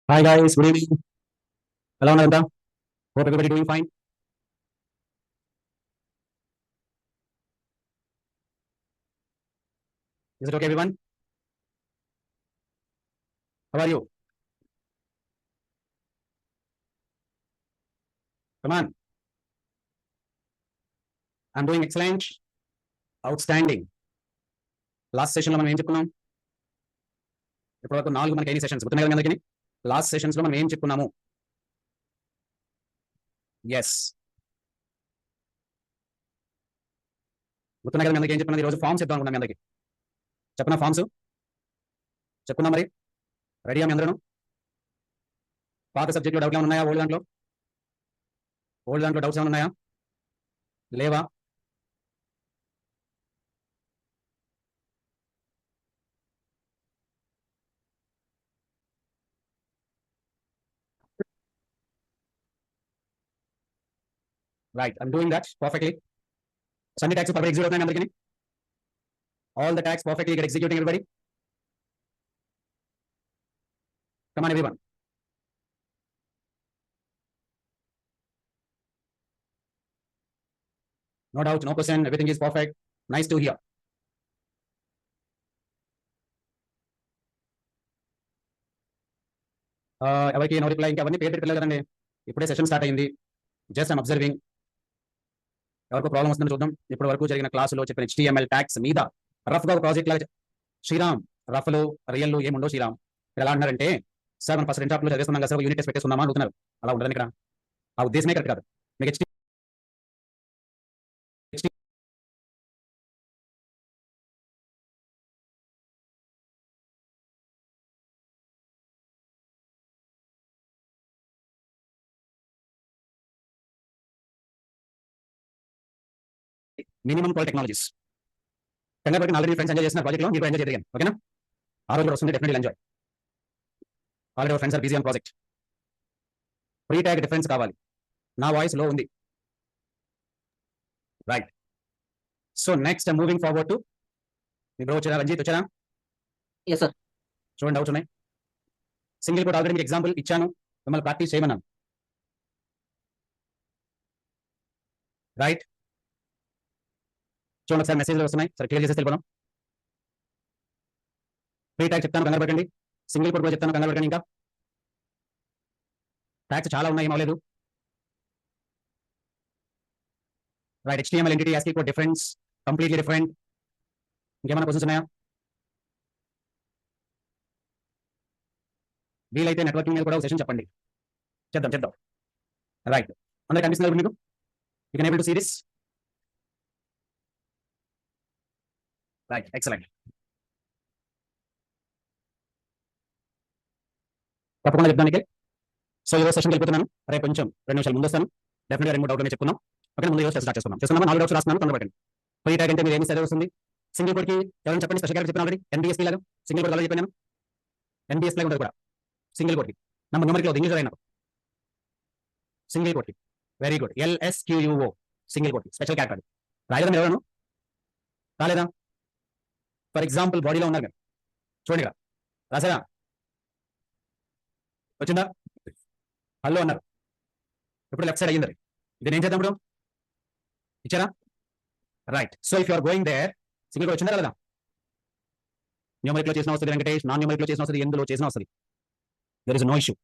Hi guys, good evening. Hello Nanda. Hope everybody doing fine. Is it okay everyone? How are you? Come on. I'm doing excellent. Outstanding. Last session లో మనం ఏం చెప్పుకున్నాం? ఇప్పటివరకు 4 మనకి ఎన్ని sessions గుర్తున్నాయి కదా అందరికీ? లాస్ట్ సెషన్స్ లో మనం ఏం చెప్పుకున్నాము? ఎస్, గుర్తున్నాయి కదా అందరికీ ఏం చెప్పుకున్నది? ఈ రోజు ఫార్మ్స్ చెప్తాం అనుకున్నాం అందరికీ. చెప్పనా ఫార్మ్స్? చెప్పుకున్నాం మరి? రెడీయా మీ అందరూ? పాత సబ్జెక్ట్లో డౌట్లు ఏమైనా ఉన్నాయా? ఓల్డ్ దాంట్లో డౌట్స్ ఏమైనా ఉన్నాయా? లేవా? Right, I'm doing that perfectly. అన్ని ట్యాక్స్ పర్ఫెక్ట్ ఎగ్జిక్యూట్ అవుతున్నాయి అందరికీ? All the tax perfectly get executing everybody? Come on everyone. No doubt, no question, everything is perfect. Nice to hear. ఎవరికి నో రిప్లై, ఇంకా అవన్నీ పేరు పెట్టలేదు కదండి. ఇప్పుడే సెషన్ స్టార్ట్ అయింది. Just I'm observing. ఎవరికి ప్రాబ్లం వస్తుందో చూద్దాం. ఇప్పటి వరకు జరిగిన క్లాసులో చెప్పిన HTML ట్యాక్స్ మీద రఫ్ గా ఒక ప్రాజెక్ట్ లాగా శ్రీరామ్, రఫ్లు రియల్ ఏముండో శ్రీరామ్ ఎలా అంటారంటే, సార్ మనం ఫస్ట్ 2 చాప్టర్లు చదివేస్తున్నాం కదా సార్, యూనిట్ టెస్ట్ పెట్టేసుకుందామా అనుకుంటున్నారు. అలా ఉండదని ఇక్కడ ఆ ఉద్దేశమే కరెక్ట్ కాదు. మీకు మినిమం కాల్ టెక్నాలజీస్ కంగారు పడిన ఆల్రెడీ ఫ్రెండ్స్ ఎంజాయ్ చేసిన ప్రాజెక్ట్ లో మీరు ఎంజాయ్ చేయగలిగాను. ఓకేనా? ఆ రోజు వస్తుంది, definitely enjoy. Already friends are busy on project. Free tag difference కావాలి. నా వాయిస్ లో ఉంది. Right. So next moving forward to మీ బ్రో వచ్చారా? రంజిత్ వచ్చారా? Yes sir. చూడండి డౌట్స్ ఉన్నాయి. సింగిల్ కోడ్ ఆల్రెడీ మీకు ఎగ్జాంపుల్ ఇచ్చాను, మిమ్మల్ని ప్రాక్టీస్ చేయమన్నాను. రైట్. చూడండి ఒకసారి మెసేజ్లు వస్తున్నాయి, సరే క్లియర్ చేసి వెళ్ళిపోదాం. ఫ్రీ ట్యాగ్ చెప్తాను, కంగారు పడకండి. సింగిల్ కోడ్ కూడా చెప్తాను, కంగారు పడకండి. ఇంకా ట్యాగ్స్ చాలా ఉన్నాయి, ఏం అవ్వలేదు. Right. HTML entity ASCII code difference completely different. ఇంకేమైనా క్వశ్చన్స్ ఉన్నాయా? వీలైతే నెట్వర్కింగ్ మీద కూడా ఒక సెషన్ చెప్పండి, చేద్దాం. రైట్. అందరికి కనిపిస్తున్నారు మీకు? You can able to see this? Right, excellent. తప్పకుండా చెప్తానికి. సో ఈరోజు సెషన్కి వెళ్ళిపోతున్నాను. రేపు కొంచెం 2 నిమిషాలు ముందు వస్తాను. డెఫినెట్గా 2-3 డౌట్లు చెప్పుకున్నాం. ఓకే, ముందు ఈరోజు స్టార్ట్ చేసుకున్నాం. 4 డౌట్స్ రాస్తున్నాను, తొందర పెట్టండి. ఫ్రీ ట్యాగ్ అంటే మీరు ఏమి చదివి వస్తుంది? సింగిల్ కోడ్కి ఎవరైనా చెప్పండి, స్పెషల్ క్యారెక్టర్ చెప్పిన ఆల్రెడీ. NBSP లాగా సింగిల్ కోడ్ అలా చెప్పాను నేను. NBSP లాగా ఉంటుంది కూడా సింగిల్ కోడ్కి. నంబర్కి ఇంగ్లీష్ అయినా సింగిల్ కోడ్కి. Very good. LSQUO సింగిల్ కోడ్కి స్పెషల్ క్యారెక్టర్. రాయలేదా మీరు ఎవరైనా? రాలేదా? ఫర్ ఎగ్జాంపుల్ బాడీలో ఉన్నారు మీరు, చూడండి ఇక్కడ రాసారా? వచ్చిందా? హలో అన్నారు, ఇప్పుడు లెఫ్ట్ సైడ్ అయ్యింది. ఇది నేను చేద్దాం ఇప్పుడు. ఇచ్చారా? Right. So if you are going there, single code వచ్చిందా లేదా? న్యూమరిక్ లో చేసిన వస్తుంది వెంకటేష్, నాన్ న్యూమరిక్ లో చేసిన వస్తుంది, ఎందులో చేసిన వస్తుంది. There is no issue.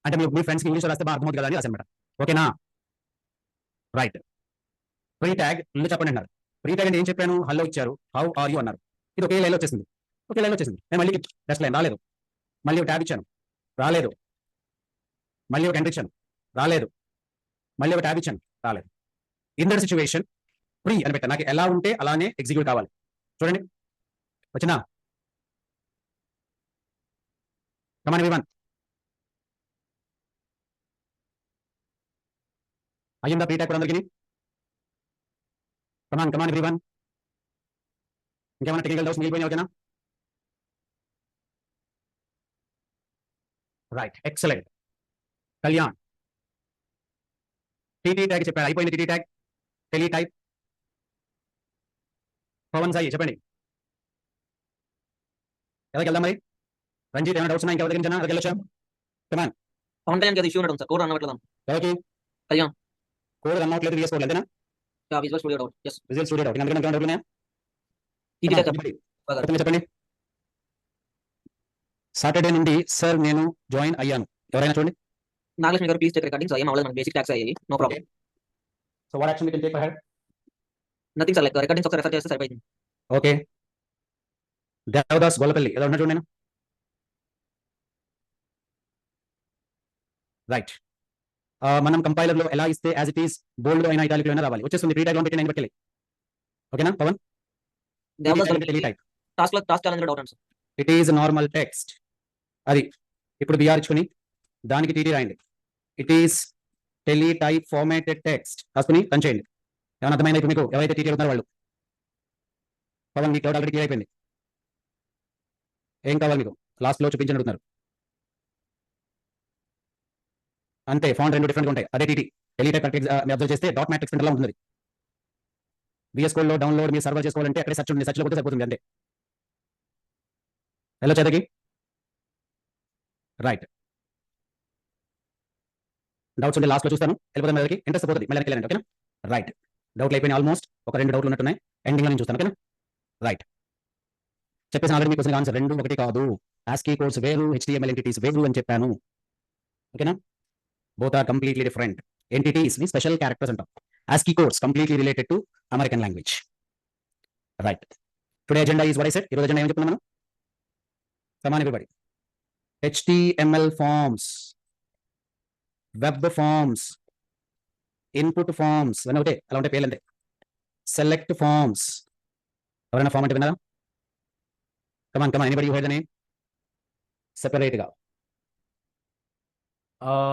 అంటే మీ ఫ్రెండ్స్కి ఇంగ్లీష్ రాస్తే బాగా అర్థమవుతుంది కదా అని రాశాను. ఓకేనా? రైట్. ఫ్రీ ట్యాగ్ ముందు చెప్పండి అన్నారు. ఫ్రీ ట్యాగ్ అంటే ఏం చెప్పాను? హలో ఇచ్చారు, హౌ ఆర్ యూ అన్నారు. ఇది ఒకే లైన్ వచ్చేసింది. నేను మళ్ళీ టెస్ట్ లైన్ రాలేదు. మళ్ళీ ఒక ట్యాగ్ ఇచ్చాను, రాలేదు. మళ్ళీ ఒక ఎంటర్ ఇచ్చాను, రాలేదు. మళ్ళీ ఒక ట్యాగ్ ఇచ్చాను, రాలేదు. ఇన్ దట్ సిచ్యువేషన్ ఫ్రీ అని పెట్టాను. నాకు ఎలా ఉంటే అలానే ఎగ్జిక్యూట్ కావాలి. చూడండి వచ్చిందా? Come on everyone. అయ్యిందా ఫ్రీ ట్యాగ్ కూడా అందరికీ? Come on everyone. ఇంకేమైనా టెక్నికల్ డౌట్స్ మిగిలిపోయినాయి? ఓకేనా? Right, excellent. Kalyan TT tag చెప్పాడు, అయిపోయింది. TT tag tele type. Pavan Sai చెప్పండి, ఎవరికి వెళ్దాం మరి? రంజిత్ ఏమైనా డౌట్స్ ఉన్నాయి? ఇంకెవరి దగ్గర నుంచి వెళ్ళొచ్చా? కమాన్ పవన్ కళ్యాణ్ గారి ఇష్యూ ఉండడం సార్ కోడ్ రన్ అవ్వట్లేదు ఎవరికి కళ్యాణ్ కోడ్ రన్ అవ్వట్లేదు VS కోడ్ అంతేనా visual studio doubt yes visual studio doubt అందుకని గ్రౌండ్ ఉన్నాయా ఇది చెప్పండి సాటర్డే నుండి సార్ నేను జాయిన్ అయ్యాను ఎవరైనా చూడండి నాగలక్ష్మి గారు ప్లీజ్ టేక్ రికార్డింగ్ ఏం అవ్వలేదు మనకి బేసిక్ ట్యాక్స్ అయ్యాయి no problem so what action we can take for her nothing sir like recordings ఒకసారి రెఫర్ చేస్తే సరిపోయింది ఓకే దేవదాస్ గొల్లపల్లి ఎలా ఉన్నా చూడండి రైట్ మనం కంపైలర్ లో ఎలా ఇస్తే యాజ్ ఇట్ ఈస్ బోల్డ్ అయినా ఇటాలిక్ అయినా రావాలి వచ్చేస్తుంది ప్రీ టైప్ లో పెట్టి నేను బట్టి ఓకేనా Pavan task challenge doubt sir it is normal text అది ఇప్పుడు బిఆర్ ఇచ్చుకుని దానికి టీటీ రాయండి it is tele type formatted text రాసుకుని పని చేయండి ఏమైనా అర్థమైంది ఇప్పుడు మీకు ఎవరైతే టీటీ అవుతున్నారో వాళ్ళు పవన్ మీకు డౌట్ ఆల్రెడీ క్లియర్ అయిపోయింది ఏం కావాలి మీకు లాస్ట్ లో చూపించని అడుగుతున్నారు అంతే ఫాంట్ రెండు డిఫరెంట్ ఉంటాయి అదే టీటీ టెలి టైప్ అబ్జర్వ్ చేస్తే డాట్ మ్యాట్రిక్స్ ప్రింటర్ లా ఉంటుంది VS కోడ్ లో డౌన్లోడ్ మీరు సర్వర్ చేసుకోవాలంటే అక్కడే సర్చ్ ఉంటుంది సర్చ్ లో కూడా సరిపోతుంది అంతే హలో చేతకి రైట్ డౌట్స్ ఉంటే లాస్ట్ లో చూస్తాను వెళ్ళిపోతాం దగ్గరికి ఇంట్రెస్ట్ పోతుంది మళ్ళీ వెళ్ళండి ఓకేనా రైట్ డౌట్లు అయిపోయినాయి ఆల్మోస్ట్ ఒక 2 డౌట్లు ఉన్నట్టున్నాయి ఎండింగ్ లో నేను చూస్తాను ఓకేనా రైట్ చెప్పేసి ఆల్రెడీ మీకు వచ్చిన ఆన్సర్ 2 ఒకటి కాదు ASCII కోడ్స్ వేరు HTML ఎంటిటీస్ వేరు అని చెప్పాను ఓకేనా both are completely different entities ని స్పెషల్ క్యారెక్టర్స్ అంటాం ASCII codes completely related to American language right today agenda is what I said ఈ రోజు అజెండా ఏం చెప్తున్నాం మనం come on everybody HTML forms web forms input forms ఇవన్నీ ఒకటే అలా ఉంటే పేర్లు అంతే సెలెక్ట్ ఫార్మ్స్ ఎవరైనా ఫార్మ్ అంటే విన్నారా come on anybody you heard the name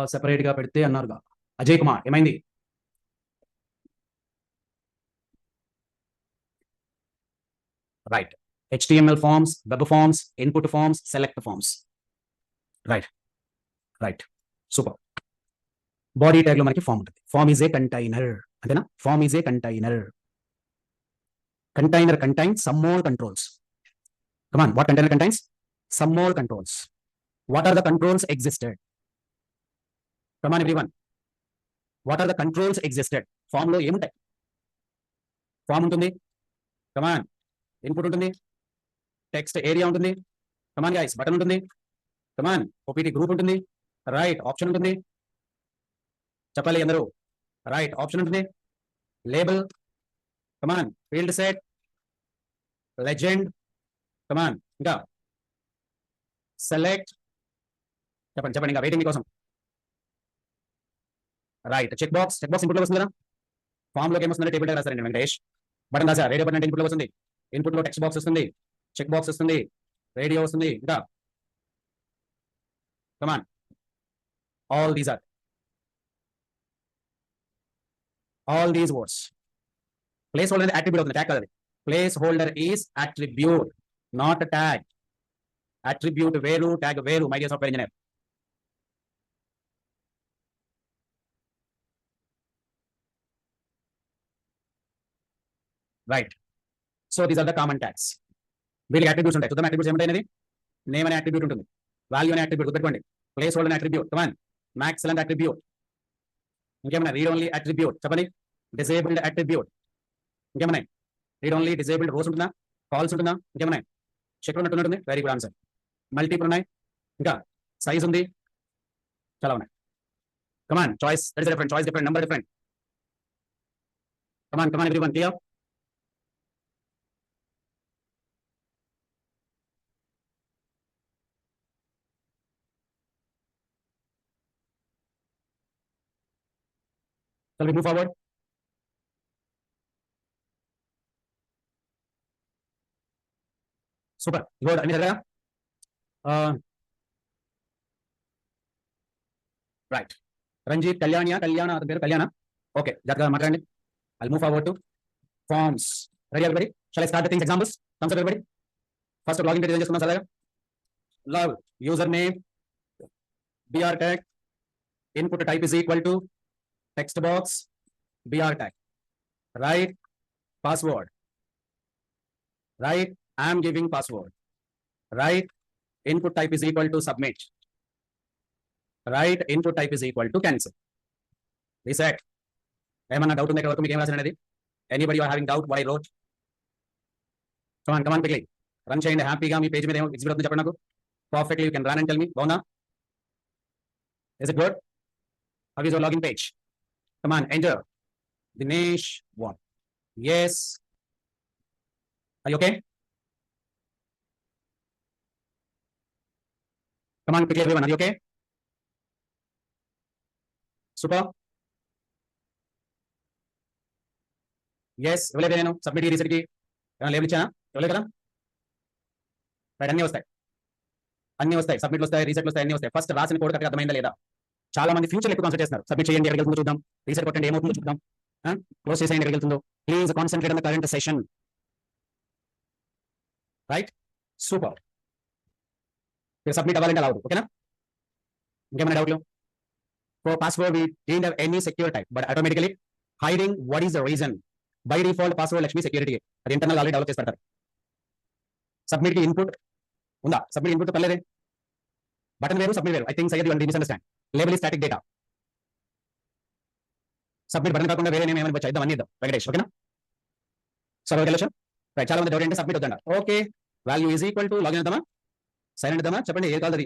separate గా పెడితే అన్నారుగా అజయ్ కుమార్ ఏమైంది right HTML forms web forms input forms select forms right super body tag లో మనకి ఫామ్ ఉంటుంది ఫామ్ ఈజ్ ఏ కంటైనర్ అంతేనా form is a container contains some more controls come on what container contains some more controls what are the controls existed come on everyone what are the controls existed form లో ఏముంటాయి form ఉంటుంది కమాన్ input ఉంటుంది text area ఉంటుంది come on guys button ఉంటుంది కమాన్ OPT group ఉంటుంది right option ఉంటుంది చెప్పాలి అందరూ రైట్ ఆప్షన్ ఉంటుంది లేబుల్ కమాన్ ఫీల్డ్ సెట్ లెజెండ్ కమాన్ ఇంకా సెలెక్ట్ చెప్పండి ఇంకా వెయిటింగ్ కోసం రైట్ చెక్ బాక్స్ ఇన్పుట్ లో వస్తుంది కదా ఫామ్ లోకి ఏమొస్తుంది టేబుల్ రాశారండి వెంకటేష్ బటన్ రాసా రేడియో బటన్ అంటే ఇన్పుట్ లో వస్తుంది ఇన్పుట్ లో టెక్స్ట్ బాక్స్ వస్తుంది చెక్ బాక్స్ వస్తుంది రేడియో వస్తుంది ఇంకా come on all these words place holder attribute అవుతుంది ట్యాగ్ కాదు place holder is attribute not tag attribute వేరు ట్యాగ్ వేరు my dear software engineer right so these are the common tags వీళ్ళకి attributes ఉంటాయి చూద్దాం అట్రిబ్యూట్స్ ఏమిటనేది నేమ్ అనే అట్రిబ్యూట్ ఉంటుంది వాల్యూ అనే అట్రిబ్యూట్ గుర్తుపెట్టుకోండి ప్లేస్ హోల్డర్ అనే అట్రిబ్యూట్ కమాన్ మ్యాక్స్ అనే అట్రిబ్యూట్ ఇంకేమైనా రీడ్ ఓన్లీ అట్రిబ్యూట్ చెప్పండి డిసేబుల్డ్ అట్రిబ్యూట్ ఇంకేమైనా రీడ్ ఓన్లీ డిసేబుల్డ్ రోస్ ఉంటుందా కాల్స్ ఉంటుందా ఇంకేమైనా చెక్ ఉన్నట్టు వెరీ గుడ్ ఆన్సర్ మల్టిపుల్ ఉన్నాయి ఇంకా సైజ్ ఉంది చాలా ఉన్నాయి come on choice that is different choice different number different come on everyone clear Shall we move forward? Super good అన్ని చదివా రైట్ రంజిత్ కళ్యాణ అతని పేరు కళ్యాణ ఓకే జాగ్రత్తగా మాట్లాడండి I move forward to forms ready everybody shall I start the things examples thumbs up everybody first login page చేసుకుందాం సరదాగా love user name br tag input type is equal to text box br tag right password right I am giving password right input type is equal to submit right input type is equal to cancel. Reset. ఏమన్నా doubt ఉంది ఇక్కడ వరకు మీకు ఏం రాసిన అనేది? Anybody you are having doubt what I wrote? Come on quickly run చేయండి హ్యాపీగా. మీ పేజ్ మీద ఏమో ఎగ్జిబిట్ అవుతుంది చెప్పండి నాకు. Perfectly you can run and tell me. బాగుందా? Is it good? How is your login page? Come on enter. Dinesh 1. yes. Are you okay? Come on quickly everyone, are you okay? Super. yes. ఇవ్వలేదు నేను submit reset కి ఏమైనా label ఇచ్చానా? ఇవ్వలేదు కదా? Right, అన్నీ వస్తాయి సబ్మిట్లు వస్తాయి, రీసెట్లు వస్తాయి, అన్నీ వస్తాయి. ఫస్ట్ రాసిన కోడ్ కరెక్ట్గా అర్థమైందా లేదా? చాలా మంది ఫ్యూచర్ ఎక్కువ కాన్సెప్ట్ చేస్తున్నారు. సబ్మిట్ చేయండి ఎక్కడికి వెళ్తుందో చూద్దాం, రీసెట్ కొట్టండి ఏమవుతుందో చూద్దాం, క్లోజ్ చేసేయండి ఎక్కడికి వెళ్తుందో. Please concentrate on the current session. Right, super. మీరు సబ్మిట్ అవ్వాలంటే అలా అవుతుంది. ఓకేనా? ఇంకేమైనా డౌట్లు? For password we didn't have any secure type, but automatically hiding what is the reason. By default password Lakshmi security. అది ఇంటర్నల్ ఆల్రెడీ డెవలప్ చేసి పెడతారు. సబ్మిట్ కి ఇన్పుట్ ఉందా? సబ్మిట్ ఇన్పుట్ పర్లేదే. బటన్ వేరు, సబ్మిట్ వేరు. I think Syed you misunderstand. Label is static data. Submit button కాకుండా వేరే నేమ్ ఏమైనా చేద్దాం అన్ని ఇద్దాం. వెంకటేష్ ఓకేనా? సరే వెళ్ళొచ్చు. రైట్, చాలా మంది డౌట్ ఏంటి సబ్మిట్ వద్దంట. Okay, value is equal to login ఇద్దామా, సైన్ ఇద్దామా? చెప్పండి ఏం కావాలి.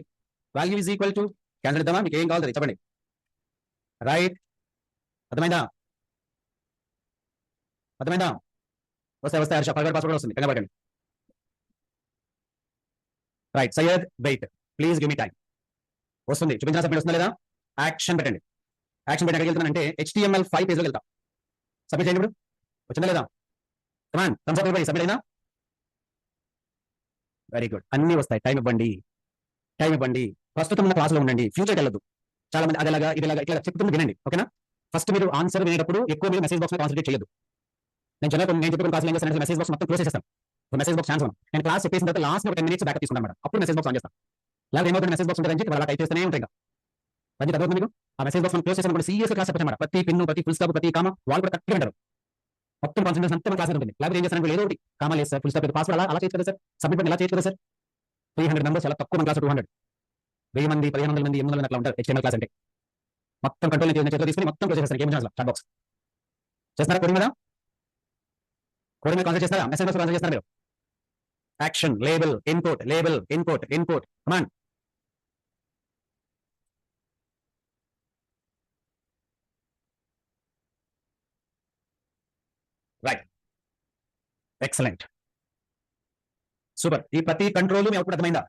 Value is equal to cancel ఇద్దామా? మీకు ఏం కావాలి చెప్పండి. రైట్, అర్థమైందా? వస్తాయి హర్ష, ఫర్వర్డ్ పాస్వర్డ్ వస్తుంది, కంగారు పడకండి. Right, Syed wait please give me time. వస్తుంది, చూపించిన సబ్మిట్ వస్తుందా లేదా? యాక్షన్ పెట్టండి. యాక్షన్ పెట్టి ఎక్కడికి వెళ్తానంటే HTML5 పేజ్లోకి వెళ్తా. సబ్మిట్ చేయండి. ఇప్పుడు వచ్చిందా లేదా? కమాన్ థమ్స్ అప్ ఇవ్వండి. సబ్మిట్ అయినా? వెరీ గుడ్, అన్ని వస్తాయి. టైం ఇవ్వండి. ప్రస్తుతం ఉన్న క్లాస్లో ఉండండి, ఫ్యూచర్కి వెళ్ళదు. చాలా మంది అదేలాగా ఇదిలాగా ఇట్లా చెప్తుంది వినండి. ఓకేనా? ఫస్ట్ మీరు ఆన్సర్ వినేటప్పుడు ఎక్కువ మీరు మెసేజ్ బాక్స్ కాన్సన్ట్రేట్ చేయదు. నేను చెప్పిన క్లాస్ ఏం చేస్తాను, మెసేజ్ బాక్స్ మొత్తం క్లోజ్ చేస్తాను. మెసేజ్ బాక్స్ ఛాన్స్ నేను క్లాస్ చెప్పేసిన తర్వాత లాస్ట్ 10 minutes బ్యాక్ తీసుకుంటాను మేడం. అప్పుడు మెసేజ్ బాక్స్ ఆన్ చేస్తాను. లేదా ఏమవుతుంది, మెసేజ్ బాక్స్ ఉంటుందని చెప్పి అలా టైప్ చేస్తూనే ఉంటాయి. అది చదవదు మీకు. ఆ మెసేజ్ బాక్స్ క్లోజ్ చేసిన సీరియస్ క్లాస్ చెప్పాను మేడం. ప్రతి పిన్, ప్రతి ఫుల్ స్టాప్, ప్రతి కామా వాళ్ళు కూడా కరెక్ట్గా ఉంటారు. మొత్తం కాన్సన్ట్రేషన్ అంతా క్లాస్ ఉంటుంది. లేకపోతే ఏం చేస్తాను, ఏదో ఒకటి కామా లేదు సార్, ఫుల్ స్టాప్ పాస్వర్డ్ అలా చేయొచ్చు కదా సార్, సబ్మిట్ బటన్ ఎలా చేయొచ్చు కదా సార్. 300 మెంబర్స్ చాలా తక్కువ, మన క్లాస్ 200, 1000 మంది, 1500 మంది, 800 మంది అట్లా ఉంటారు HTML క్లాస్ అంటే. మొత్తం కంట్రోల్ చేతిలో తీసుకుని మొత్తం క్లోజ్ చేస్తారు. ఏం చేయాలి చాట్ బాక్స్ చేస్తారా? కోడింగ్ మీద కాన్సెప్ట్ చేస్తారా? మెసేజ్ బాక్స్ కాన్సెప్ట్ చేస్తారా మీరు? Action, label, input command. Right, excellent, super. ఈ ప్రతి కంట్రోల్ మీ అవుట్పుట్ అర్థమైందా?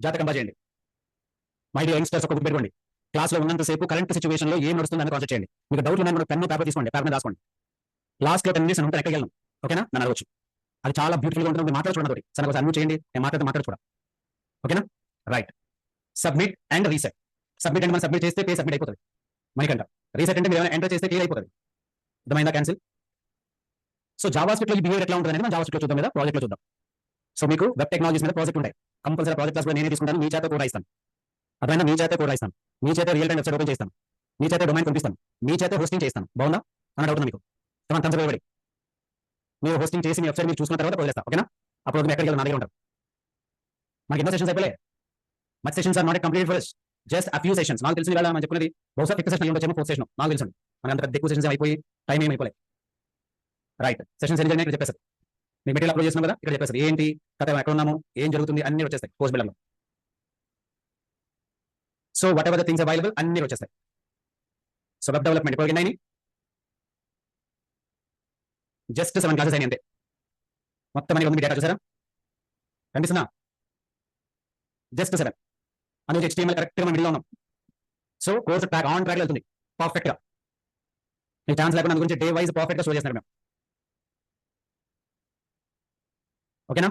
జాతకం చేయండి. మై డియర్ యంగ్స్టర్స్, ఒక గుర్తు పెట్టుకోండి. క్లాస్లో ఉన్నంతసేపు కరెంట్ సిచువేషన్లో ఏం నడుస్తుందని కాన్సెప్ట్ చేయండి. మీకు డౌట్ ఉన్నాను, పెన్ను పేపర్ తీసుకోండి, పేపర్ రాసుకోండి. లాస్ట్లో 10 minutes ఉంటాను, ఎక్కడికి వెళ్ళను. ఓకేనా? నన్ను అడగచ్చు. అది చాలా బ్యూటిఫుల్గా ఉంటుంది. మాట్లాడుకోండి తోటి. సరే ఒకసారి అన్ను చేయండి, నేను మాట్లాడుతూ ఓకేనా? Right, submit and reset. Submit అంటే మనం సబ్మిట్ చేస్తే పే సబ్మిట్ అయిపోతుంది మనకంట. రీసెట్ అంటే మీరు ఎంటర్ చేస్తే క్లియర్ అయిపోతుంది. అర్థమైందా? క్యాన్సిల్. సో జావా స్క్రిప్ట్లో ఈ బిహేవియర్ ఎట్లా ఉంటుంది అనేది మనం జావా స్క్రిప్ట్లో చూద్దాం, లేదా ప్రాజెక్ట్లో చూద్దాం. సో మీకు వెబ్ టెక్నాలజీస్ మీద ప్రాజెక్ట్ ఉంటాయి. కంపల్సరీ ప్రాజెక్ట్ క్లాస్ కూడా నేనే తీసుకుంటాను. మీ చేత కూడా రాయిస్తాను. అర్థమైనా? మీ చేత కూడా రాయిస్తాను. మీ చేత రియల్ టైం వెబ్సైట్ ఓపెన్ చేస్తాను. మీ చేత డొమైన్ పంపిస్తాను. మీ చేత హోస్టింగ్ చేస్తాను. బాగుందా? అని డౌట్ మీకు థమ్స్ అప్. మీరు హోస్టింగ్ చేసి మీ వెబ్సైట్ మీరు చూసుకున్న తర్వాత వదిలేస్తాను. ఓకేనా? అప్పుడు మీరు ఎక్కడికి వెళ్ళి నా దగ్గర ఉంటారు. మనకి ఎన్నో సెషన్స్ అయిపోలే. Much sessions are not complete for us. Just a few sessions. నాకు తెలిసి మనం చెప్పుకున్నది బహుశా ఎక్కువ సెషన్ ఉండొచ్చేమో, 4th సెషన్ నాకు తెలుసు. మనకి అంత ఎక్కువ సెషన్స్ అయిపోయి టైం ఏమి అయిపోలే. రైట్, సెషన్స్ ఎన్ని జరిగినాయి ఇక్కడ చెప్పేస్తారు. మీ మెటీరియల్ అప్లోడ్ చేస్తున్నాం కదా, ఇక్కడ చెప్పేస్తారు ఏంటి కథ, ఎక్కడ ఉన్నాము, ఏం జరుగుతుంది అన్ని వచ్చేస్తాయి కోర్స్ బిల్డర్లో. So whatever the things available అన్ని వచ్చేస్తాయి. సో వెబ్ డెవలప్మెంట్ ఇప్పుడు ఎన్ని జస్ట్ 7 క్లాసెస్ అయినాయి అంతే. మొత్తం అని ఉంది డేటా చూసారా? కనిపిస్తుందా? జస్ట్ 7. అందుకే HTML కరెక్ట్గా మనం మిడిల్లో ఉన్నాం. So course track on track వెళ్తుంది పర్ఫెక్ట్గా. మీకు ఛాన్స్ లేకుండా గురించి డే వైజ్ పర్ఫెక్ట్గా షో చేస్తున్నారు మేము. ఓకేనా?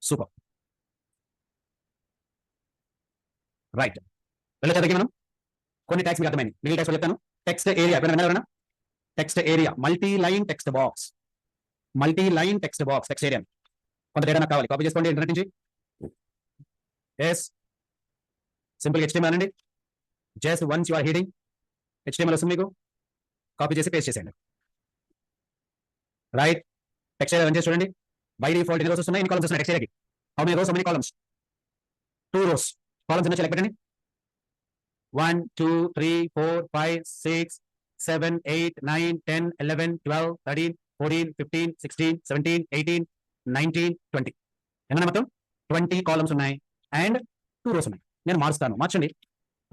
సూపర్. రైట్, వెళ్ళేసరికి మనం కొన్ని ట్యాక్స్ మీకు అర్థమైంది. మిగిలిన ట్యాక్స్ చెప్తాను. టెక్స్ట్ ఏరియా ఎవరైనా text area, multi line text box, text area. కొంత డేటా నాకు కావాలి, కాపీ చేసుకోండి ఇంటర్నెట్ నుంచి. ఎస్, సింపుల్ HTML అనండి. Just once you are heading HTML వస్తుంది మీకు, కాపీ చేసి పేస్ట్ చేసేయండి. రైట్, టెక్స్ట్ ఏరియా రన్ చేసి చూడండి. బై డిఫాల్ట్ ఎన్ని రోజులు వస్తున్నాయి, ఎన్ని కాలమ్స్ వస్తున్నాయి టెక్స్ట్ ఏరియాకి? How many rose, how many columns? 2 rows. Columns ఎన్నో చెక్ పెట్టండి. 1 2 3 4 5 6 7 8 9 10 11 12 13 14 15 16 17 18 19 20. ఎన్న మొత్తం 20 కాలమ్స్ ఉన్నాయి అండ్ 2 rows ఉన్నాయి. నేను మారుస్తాను, మార్చండి.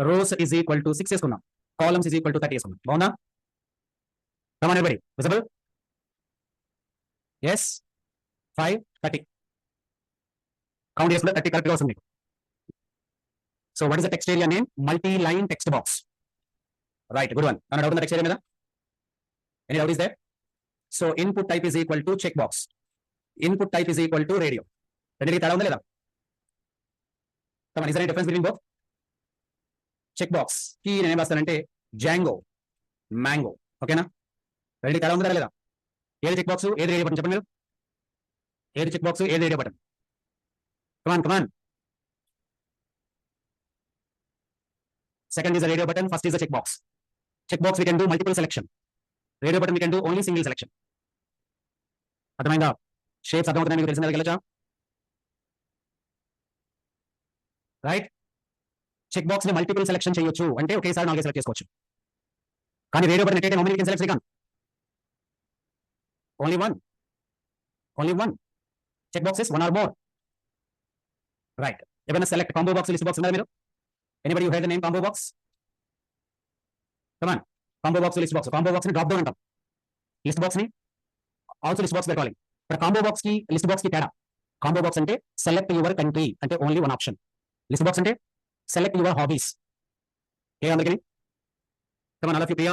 రోస్ ఈజ్ ఈక్వల్ టు 6 వేసుకుందాం, కాలమ్స్ ఈజ్ ఈక్వల్ టు 30 వేసుకుందాం. బాగుందా? Come on everybody, visible? Yes, 5 30. Count చేసుకుంటే 30 కరెక్ట్గా వస్తుంది. So what is the text area name? Multi line text box. Right, good one. ఏమైనా డౌట్ ఉందా టెక్స్ట్ ఏరియా మీద? Any doubt is there? So input type is equal to check box, input type is equal to radio. రెండింటికి తేడా ఉందా లేదా? Is there any difference between both? Check box కి నేను ఏం రాస్తానంటే జాంగో, మ్యాంగో. ఓకేనా? రెండింటికి తేడా ఉందా లేదా? ఏది చెక్ బాక్స్, ఏది రేడియో బటన్? చెప్పండి మీరు. ఏది చెక్ బాక్స్, ఏది radio button? Come on come on. Second is a radio button, first is a check box. Check box we can do multiple selection. Radio button we can do only single selection. అర్థమైందా? Shapes అర్థమవుతున్నాయి మీకు? తెలిసిన దగ్గరికి వెళ్ళొచ్చా? Right. Check box ని multiple selection చేయొచ్చు అంటే ఒకేసారి 4 సెలెక్ట్ చేసుకోవచ్చు. కానీ radio button at a time how many can select? Srikanth, only one. Only one. Check boxes 1 or more. Right. ఏమైనా select combo box, list box ఉందా మీరు? Anybody who heard the name combo box? Come on. Combo box, list box. Combo box ni drop down అంటాం. List box ని also list box పెట్టాలి. ఇక్కడ combo box కి list box కి తేడా. Combo box అంటే సెలెక్ట్ యువర్ కంట్రీ అంటే only one option. List box అంటే సెలెక్ట్ యువర్ హాబీస్. ఏ అందరికీ? Come on, all of you, Priya.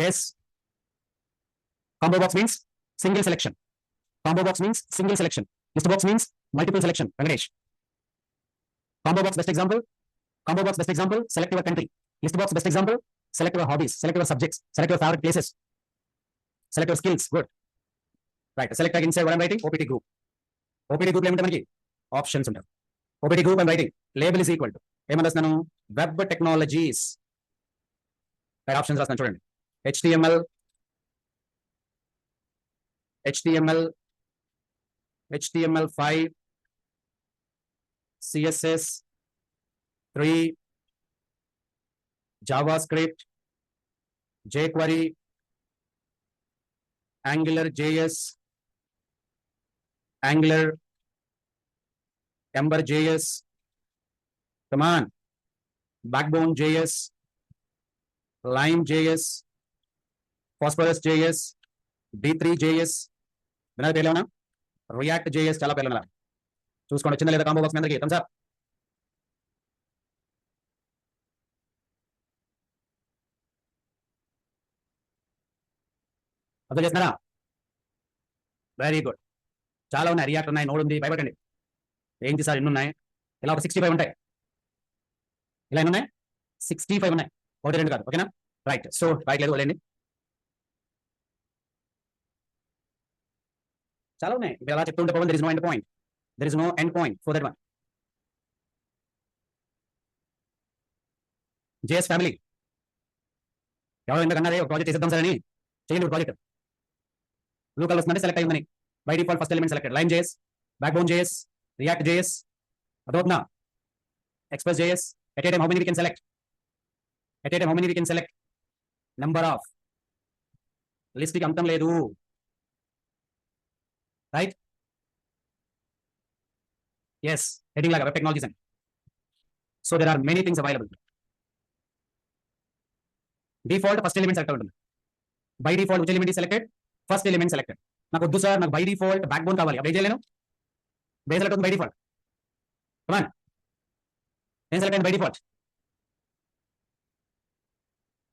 Yes. Combo box means single selection. Combo box means single selection. List box means multiple selection. Venkatesh. Combo box best example. Combo box best example. Select your country. List box best example. Select your hobbies. Select your subjects. Select your favorite places. Select your skills. Good. Right. Select tag inside what I'm writing. OPT group. OPT group ఏమంటే మనకి options ఉంటాయి. OPT group I'm writing. Label is equal to ఏమని రాస్తున్నాను? Web technologies. Right, options రాస్తున్నాను చూడండి. HTML, HTML, HTML5, CSS 3, JavaScript, jQuery, Angular JS, Angular, Ember JS, come on, Backbone JS, Lime JS, Phosphorus JS, D3 JS. వినాలి పేర్లు ఏమన్నా? React JS, చాలా పేర్లు ఉన్నారు. చూసుకోండి, వచ్చిందా లేదా కాంబో బాక్స్ మీ అందరికీ? Thumbs up. అర్థం చేస్తున్నారా? Very good. చాలా ఉన్నాయి. రియాక్ట్ ఉన్నాయి, నోడ్ ఉంది. భయపడండి. ఏంటి సార్ ఎన్ని ఉన్నాయి? ఇలా ఒక 65 ఉంటాయి. ఇలా ఎన్ని ఉన్నాయి? 65 ఉన్నాయి. 1 2 కాదు. ఓకేనా? రైట్. సో రైట్ లేదు వదిలేండి. చాలా ఉన్నాయి. ఇప్పుడు ఎలా చెప్తుంటే Pavan, there is no end point. There is no end point for that one. JS family ఎవరో ఎందుకన్నారే ఒక ప్రాజెక్ట్ చేసేద్దాం సార్ అని. చేయండి ప్రాజెక్ట్. బ్లూ కలర్ వస్తుందంటే సెలెక్ట్ అయిందని. By default first element selected. Lime JS, backbone JS, react JS. అదవుతుందా? Express JS. At a time how many we can select? At a time how many we can select? Number of. List కి అంతం లేదు. Right. Yes, heading లాగా web technologies అని. So there are many things available. Default first element select ఉంటుంది. By default which element selected? First element selected. నాకు వద్దు sir, నాకు by default back bone కావాలి. అప్పుడు ఏం చేయలేను? బేస్ సెలెక్ట్ అవుతుంది బై డిఫాల్ట్. కమాన్, ఏం సెలెక్ట్ అయింది by default?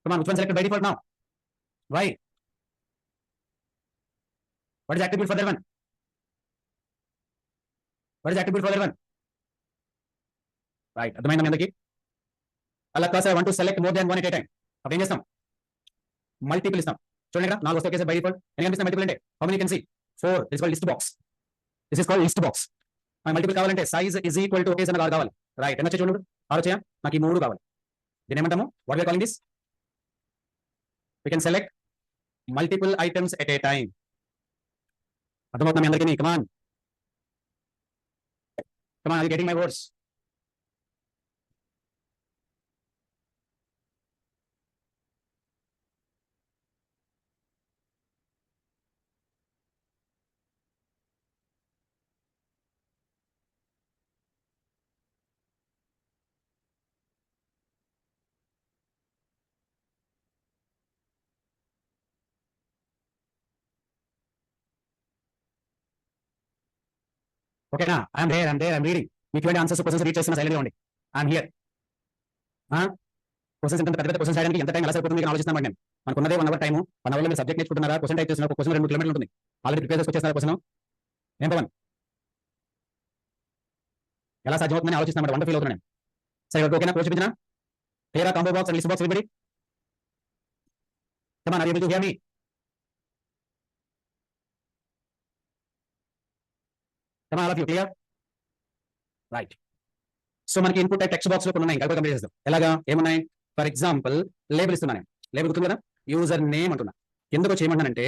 Come on, which one selected by default now? Why? What is attribute for that one? What is attribute for that one? Right, అర్థమైందా మీ అందరికీ? అలా కాదు sir, I want to select more than one at a time. అప్పుడు ఏం చేస్తాం? Multiple ఇస్తాం. చూడండి ఇక్కడ 4 వస్తే ఒకేసారి బై డిఫాల్ట్. ఎన్ని కనిపిస్తాయి మల్టిపుల్ అంటే? How many can see? 4. This called list box. This is called list box. Multiple కావాలంటే సైజ్ ఇస్ ఈక్వల్ టు ఒకేసారి 6 కావాలి. రైట్, ఎంత చూడండి, 6 వచ్చాయా? నాకు ఈ 3 కావాలి. దీని ఏమంటాము? What we are calling this? We can select multiple items at a time. అర్థమవుతున్నా మీ అందరికీ? Come on come on, are you getting my words? ఓకేనా? I'm reading. మీకు ఇటువంటి ఆన్సర్స్ క్వశ్చన్స్ రీడ్ చేస్తున్నా, సైలెంట్గా ఉండి. I'm here. క్వశ్చన్స్ ఇంత పెద్ద పెద్ద క్వశ్చన్స్ రాయడానికి ఎంత టైం ఎలా సరిపోతుంది మీకు ఆలోచిస్తాను నేను. మనకు ఉన్నదే 1 అవర్ టైము. 1 అవర్లో మీరు సబ్జెక్ట్ నేర్చుకుంటున్నారా? క్వశ్చన్ టైప్ చేస్తున్నారు, క్వశ్చన్ 2 కిలోమీటర్లు ఉంటుంది. ఆల్రెడీ ప్రిపేర్ చేసుకొచ్చేస్తున్నారు క్వశ్చన్. ఏం పవన్, ఎలా సాధ్యమవుతుందని ఆలోచిస్తున్నాను. వంట ఫీల్ అవుతున్నాను నేను. సరే ఓకేనా? కోర్స్ చూపించిన clear combo box and list box everybody? Come on, are you able to hear me? Come on, all of you clear? Right. So మనకి ఇన్పుట్ టైప్ టెక్స్ట్ బాక్స్ లో కొన్ని ఉన్నాయి, ఇంకా కంప్లీట్ చేద్దాం. ఎలాగా? ఏమున్నాయి? ఫర్ ఎగ్జాంపుల్ లేబుల్ ఇస్తున్నాను. Label గుర్తుంది కదా? యూజర్ నేమ్ అంటున్నా. ఎందుకు చేయమంటానంటే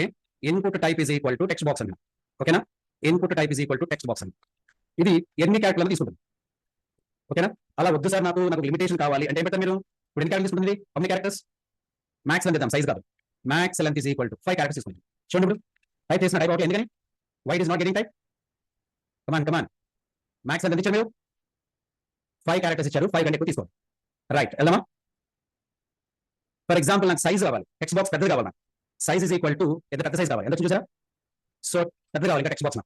input type is equal to text box అన్నా. ఓకేనా? Input type is equal to text box అని. ఇది ఎన్ని క్యారెక్టర్లను తీసుకుంటుంది? ఓకేనా? అలా వద్దు సార్, నాకు లిమిటేషన్ కావాలి అంటే ఏం పెడతారు మీరు? ఇప్పుడు ఎన్ని క్యారెక్టర్స్ తీసుకుంటుంది? How many characters? Max length ఇద్దాం, సైజ్ కాదు. Max length is equal to 5 characters తీసుకుంటుంది. చూడండి ఇప్పుడు టైప్ చేసిన టైప్ ఓకే. ఎందుకని? Why it is not getting type? Come on come on, max length ఇచ్చారు మీరు, 5 క్యారెక్టర్స్ ఇచ్చారు, 5 కంటే ఎక్కువ తీసుకోండి. రైట్, వెళ్దామా? ఫర్ ఎగ్జాంపుల్ నాకు సైజ్ కావాలి, టెక్స్ట్ బాక్స్ పెద్దది కావాలి. సైజ్ ఇస్ ఈక్వల్ టు పెద్ద సైజ్ కావాలి. ఎంత చూసారా? సో పెద్దది కావాలి ఇంకా టెక్స్ట్ బాక్స్.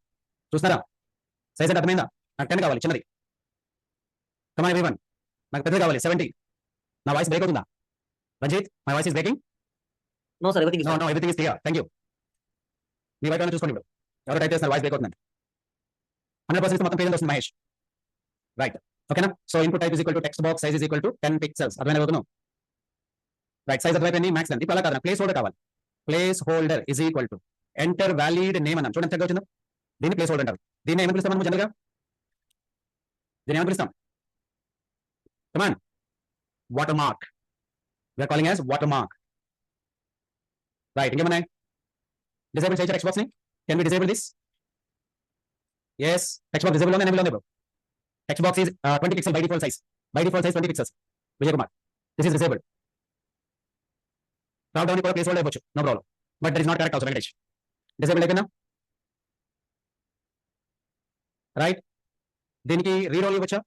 చూస్తారా? సైజ్ అంటే అర్థమైందా? నాకు 10 కావాలి, చిన్నది. కమాన్ ఎవ్రీవన్, నాకు పెద్దది కావాలి, 70. నా వాయిస్ బ్రేక్ అవుతుందా? Ranjith, my voice is breaking? No sir, everything no everything is clear. Thank you. మీ వైపు చూసుకోండి. ఇప్పుడు ఎవరు టైప్ చేస్తున్నారు? వాయిస్ బ్రేక్ అవుతుందండి. 100% మొత్తం పేజ్ వస్తుంది మహేష్. రైట్, ఓకేనా? So input type is equal to text box size is equal to 10 pixels. అర్థమైనా అవుతున్నాం? రైట్, సైజ్ అర్థమైపోయింది. Max length. ఇప్పుడు అలా కాదు, ప్లేస్ హోల్డర్ కావాలి. Place holder is equal to enter valid name అన్నాను. చూడండి ఎంత వచ్చిందో. దీన్ని ప్లేస్ హోల్డర్ అంటారు. దీన్ని ఏమని పిలుస్తాం మనం జనరల్గా? దీన్ని ఏమని పిలుస్తాం? Come on, watermark. We are calling as watermark. Right, ఇంకేమన్నాయి? డిసేబుల్ చేయొచ్చు టెక్స్ట్ బాక్స్ ని. Can we disable this? yes, text box disable ఉంది. ఎనేబుల్ ఉంది. Text box is 20 pixel by default size. By default size 20 pixels. Vijay Kumar, this is disabled. Drop down కూడా placeholder అయిపోవచ్చు, no problem. But that is not correct also. Venkatesh, disable అయిపోయిందా? Right, దీనికి read only ఇవ్వచ్చా?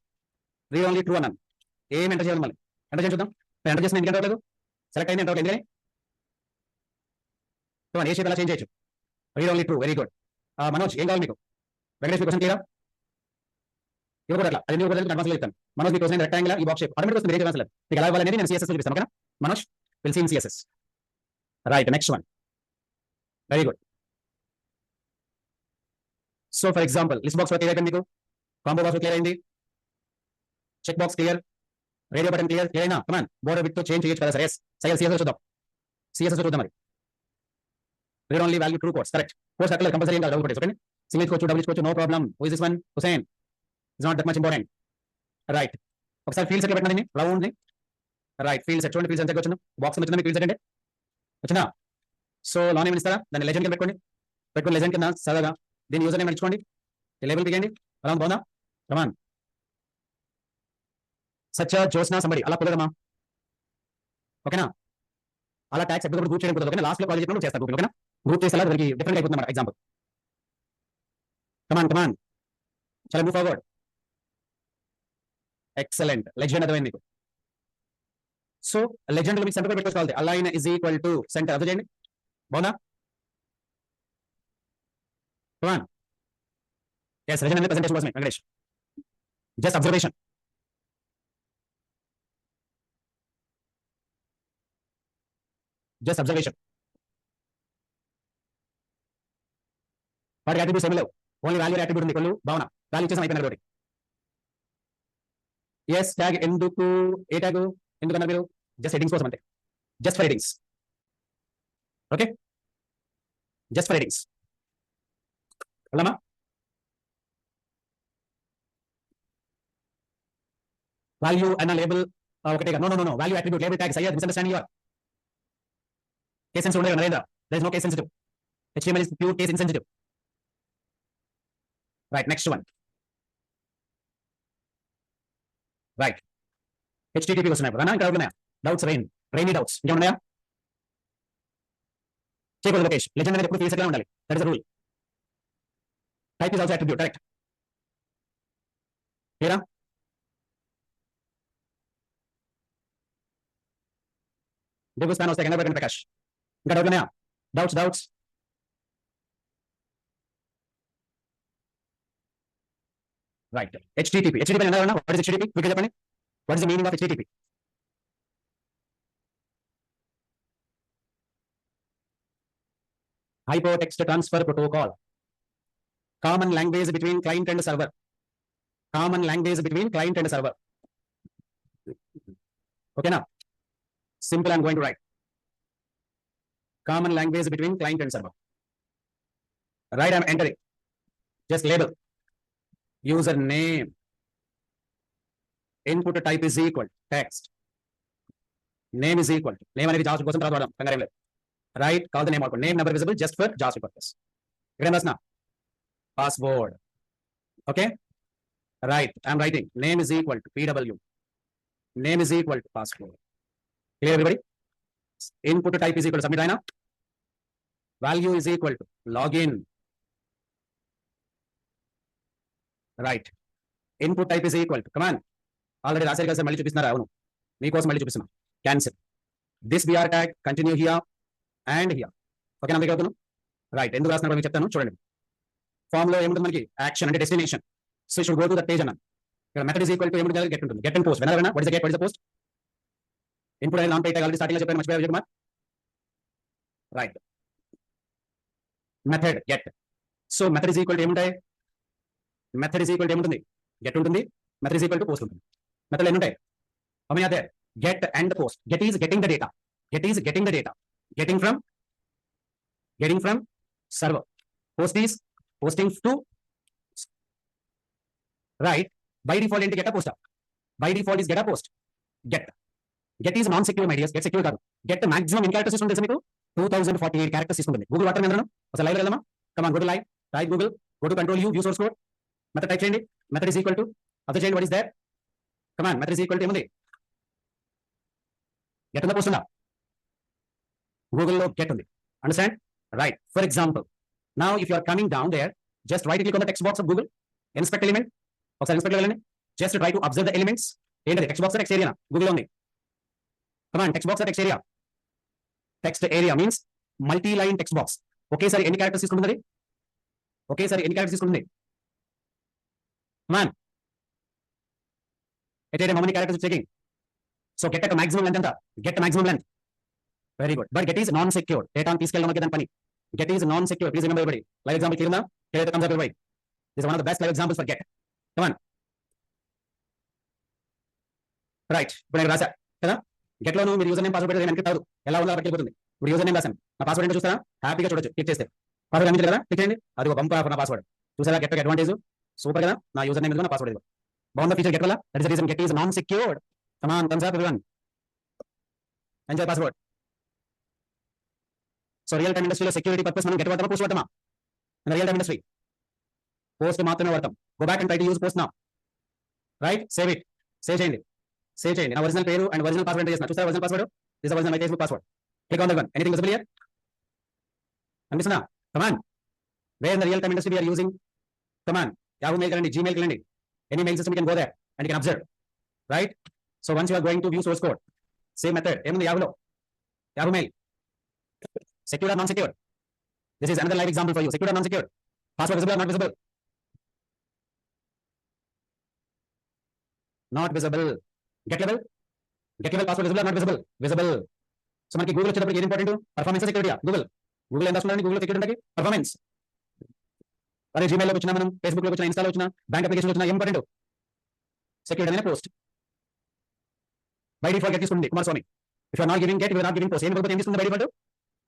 Read only true అన్నాను. ఏం enter చేయాలి? మళ్ళీ enter చేసి చూద్దాం. ఎంటర్ చేసిన ఎందుకు రావట్లేదు? సెలెక్ట్ అయింది, ఎంటర్ అవ్వలేదు. ఎందుకని? ఏ షేప్ ఎలా చేంజ్ చేయొచ్చు? Read only true, very good. Manoj, ఏం కావాలి మీకు? వెంకటేష్, మీ క్వశ్చన్ క్లియరా? ఇవ్వకూడదు అట్లా, అది నేను అడ్వాన్స్ లో చెప్తాను. మనోజ్, మీ క్వశ్చన్ రెక్టాంగిల్ ఈ బాక్స్ షేప్ ఆటోమేటిక్ వస్తుంది. రేట్ అడ్వాన్స్ మీకు ఎలా ఇవ్వాలనేది నేను సిఎస్ఎస్ చూపిస్తాను. ఓకేనా Manoj? Will see in CSS. Right, next one. Very good. So for example list box clear అయిపోయింది మీకు, కాంబో బాక్స్ క్లియర్ అయింది, check box clear, radio button clear. Clear అయినా? కమాన్, బోర్డర్ విత్ చేంజ్ చేయొచ్చు కదా? సరే, సిఎస్ఎస్ చూద్దాం. సిఎస్ఎస్ చూద్దాం. మరి read only value true course correct. Course అక్కడ కంపల్సరీ ఏం కాదు, డౌట్ పెట్టేసి. ఓకే, సింగిల్ ఇచ్చుకోవచ్చు, డబుల్ ఇచ్చుకోవచ్చు, no problem. Who is this one? Hussain. Is not that much important. Right, ఒకసారి ఫీల్డ్ సెట్ పెట్టిన దీన్ని రౌండ్ ని. రైట్, ఫీల్డ్ సెట్ చూడండి. ఫీల్డ్ సెట్ వచ్చింది, బాక్స్ వచ్చిందా? మీకు ఫీల్డ్ సెట్ అంటే వచ్చిందా? సో లాన్ ఏమి ఇస్తారా? దాన్ని లెజెండ్ కింద పెట్టుకోండి లెజెండ్ కింద సరదాగా. దీన్ని యూజర్ నేమ్ ఇచ్చుకోండి, లేబుల్ తీయండి. అలా బాగుందా? కమాన్, సత్య జోస్నా సంబడి. అలా కుదరమా? ఓకేనా? అలా ట్యాక్స్ ఎప్పుడు గ్రూప్ చేయడం కుదరదు. ఓకేనా? లాస్ట్ లో కాల్ చేసినప్పుడు చేస్తారు గ్రూప్. ఓకేనా? గ్రూప్ చేస్తే దానికి డిఫరెంట్ అయిపోతుంది అన్నమాట ఎగ్జాంపుల్. కమాన్ కమాన్, చాలా మూవ్ ఫార్వర్డ్. ఎక్సలెంట్, లెజెండ్ అర్థమైంది మీకు. సో లెజెండ్ లో మీకు సెంటర్ పెట్టుకోవాలి. Align is equal to centre. అర్థం చేయండి, బాగుందా? కమాన్, ఎస్, లెజెండ్ అనేది ప్రెజెంటేషన్ కోసమే Venkatesh. Just observation. Just observation. వాటి అట్రిబ్యూట్స్ ఏమి లేవు, ఓన్లీ వాల్యూ అట్రిబ్యూట్ ఉంది. కొల్లు భావన వాల్యూ ఇచ్చేసాం, అయిపోయిన ఒకటి. ఎస్ ట్యాగ్ ఎందుకు? ఏ ట్యాగ్ ఎందుకు అన్నారు మీరు? జస్ట్ హెడింగ్స్ కోసం అంతే, just for headings. Okay, just for headings. వెళ్దామా? వాల్యూ అన్న లేబుల్ ఒకటే. No no no, value attribute label tag. Syed, misunderstanding your. Case sensitive ఉండేది Narendra. There is no case sensitive. HTML is pure case insensitive. Right next one right HTTP వస్తున్నాయి కదా ఇంకా ఉన్నాయా doubts rainy doubts ఇంకేమున్నాయా చేయకూడదు Lokesh legend అనేది ఎప్పుడు fieldset ఉండాలి that is the rule type is also attribute correct క్లియరా దిగు స్థానం వస్తాయి కన్నా ప్రకాష్ ఇంకా డౌట్ ఉన్నాయా డౌట్స్ రైట్ హెచ్టిటిపి అన్నా వాట్ ఇస్ హెచ్టిటిపి క్విక్ చెప్పండి what is the meaning of HTTP hypertext transfer protocol, common language between client and server, okay now simple I'm going to write common language between client and server. Right, I'm entering, just label username, input type is equal text, name is equal to name అనేది JavaScript కోసం తర్వాత వాడదాం కంగారేం లేదు. Right, call the name output, name never visible just for JavaScript purpose. ఇక్కడ రాసిన password, okay, right, I'm writing name is equal to pw, name is equal to password. Clear everybody? Input type is equal to submit అయినా, value is equal to login, right, input type is equal to, come on, already రాశారు కదా sir, మళ్ళీ చూపిస్తున్నారా? అవును, మీకోసం మళ్ళీ చూపిస్తున్నా. Cancel this br tag, continue here and here, okay నా అవుతున్నాను. రైట్, ఎందుకు రాస్తున్నా మీకు చెప్తాను చూడండి. ఫామ్ లో ఏముంటుంది మనకి యాక్షన్ అంటే destination, so should go to the page అన్న. ఇక్కడ మెథడ్ ఈజ్ ఈక్వల్ టు ఏముంటుంది గెట్ ఉంటుంది, గెట్ అండ్ పోస్ట్ వెనర్ what is the get, what is the post, input అనేది నాన్ పేజ్ ఆల్రెడీ స్టార్టింగ్ లో చెప్పాను, మర్చిపోయారు Vijay Kumar. Right, method get, so method is equal to ఏముంటాయి, మెథడ్ ఈజ్ ఈక్వల్ టు ఏముంటుంది, గెట్ ఉంటుంది, method is equal to post ఉంటుంది. మెథడ్ ఎన్ని ఉంటాయి, how many are there, get and post. Get is getting the data, get is getting the data, getting from server, post is posting to, right, by default into get a post, by default is get a post. Get is non secure my dears, get secure కాదు. Get maximum in characters ఉంటుంది మీకు 2048 characters తీసుకుంటుంది. Google water మీద అసలు live వెళ్దామా, come on go to live, type Google, go to control U, view source code, method type చేయండి, method is equal to observe చేయండి, what is there, come on, method is equal to ఏముంది, get ఉందా post ఉందా, గూగుల్లో get ఉంది, understand, right. For example now if you are coming down there, just right click on the text box of Google, inspect element, ఒకసారి inspect వెళ్ళండి, just try to observe the elements. ఏంటది, text box text area గూగుల్లో ఉంది, come on text box text area, text area means multi line text box. ఒకేసారి ఎన్ని characters తీసుకుంటుంది, ఒకేసారి ఎన్ని క్యారెక్టర్స్ తీసుకుంటుంది, come on at a time how many characters checking, so get యొక్క మాక్సిమం లెంత్ ఎంత, get maximum length, very good. But get is non secure, డేటాను తీసుకెళ్ళడం దాని పని, get is non secure, please remember everybody. Live example clear ఉందా, clear comes up everybody, this is one of the best live examples for get, come on, right. ఇప్పుడు నేను రాశా కదా, get లోను మీరు user name password పెడితే encrypt అవ్వదు, ఎలా ఉందో అలా వెళ్ళిపోతుంది. ఇప్పుడు యూజర్ నేమ్ రాశాను, నా పాస్వర్డ్ ఏంటో చూస్తారా, హ్యాపీగా చూడొచ్చు, క్లిక్ చేస్తే పాస్వర్డ్ అందించారు కదా, క్లిక్ చేయండి, అది ఒక బంప్ నా పాస్వర్డ్ చూసారా, గెట్ అడ్వాంటేజ్ సూపర్ కదా, నా యూజర్ నేమ్ నా పాస్వర్డ్ బాగుందా ఫీచర్ గెట్ వల్ల, that is the reason get is non secured. Come on, thumbs up everyone, enjoy password. So real time ఇండస్ట్రీలో సెక్యూరిటీ పర్పస్ మనం గెట్ వాడతామా పోస్ట్ వాడతామా, రియల్ టైమ్ ఇండస్ట్రీ పోస్ట్ మాత్రమే వాడతాం. Go back and try to use post now, right, save it, save చేయండి, save చేయండి. నా original పేరు అండ్ ఒరిజినల్ పాస్వర్డ్ చేసిన చూస్తారా, original password, this original my Facebook password, click on that one, anything visible here, అనిపిస్తుందా, come on, where in the real time industry we are using, come on, Yahoo mail కెళ్ళండి, Gmail కెళ్ళండి, any mail system you can go there and you can observe, right. So once you are going to view source code, same method ఏముంది యాహూలో, Yahoo mail, secure or non-secure, this is another live example for you, secure or non-secure, password visible or not visible, not visible, get level password visible or not visible, visible. So మనకి Google వచ్చేటప్పుడు ఏది important, performance security, Google ఎంత వస్తుందండి, Google security అంటే performance. అదే జీమెయిల్లోకి వచ్చినా మనం, ఫేస్బుక్లోకి వచ్చినా, ఇన్స్టాలో వచ్చినా, బ్యాంక్ అప్లికేషన్ వచ్చినా, ఏం ఇంపార్టెంట్, సెక్యూరిటీ అనే పోస్ట్. బై డిఫాల్ట్ గెట్ తీసుకుంది Kumaraswamy, if you are not giving get, you are not giving post, ఏం ఇవ్వకపోతే ఏం తీసుకుంది by default,